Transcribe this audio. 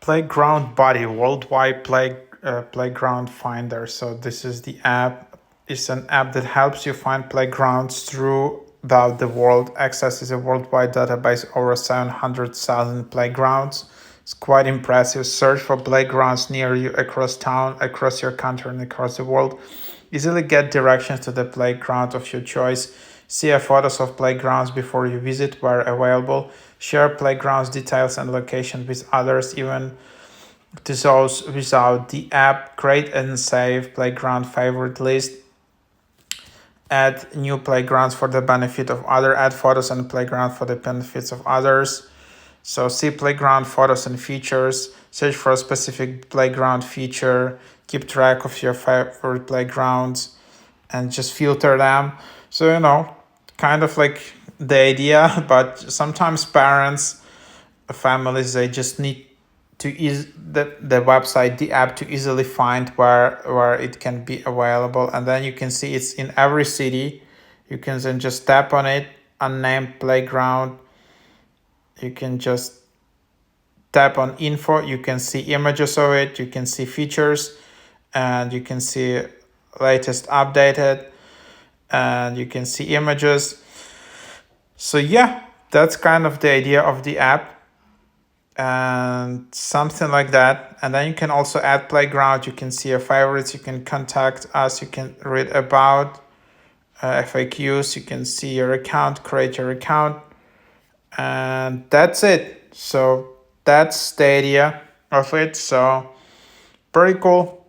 Playground Buddy, worldwide playground finder. So this is the app. It's an app that helps you find playgrounds throughout the world. Accesses a worldwide database over 700,000 playgrounds. It's quite impressive. Search for playgrounds near you across town, across your country, and across the world. Easily get directions to the playground of your choice. See photos of playgrounds before you visit where available. Share playgrounds details and locations with others, even to those without the app. Create and save playground favorite list. Add new playgrounds for the benefit of others. Add photos and playground for the benefits of others. So see playground photos and features. Search for a specific playground feature. Keep track of your favorite playgrounds and just filter them. So, kind of like the idea, but sometimes parents, families, they just need to use the website, the app, to easily find where it can be available. And then you can see it's in every city. You can then just tap on it, unnamed playground. You can just tap on info. You can see images of it. You can see features, and you can see latest updated, and you can see images. So yeah, that's kind of the idea of the app, and something like that. And then you can also add playground. You can see your favorites. You can contact us. You can read about FAQs. You can see your account, create your account, and that's it. So that's the idea of it. So pretty cool.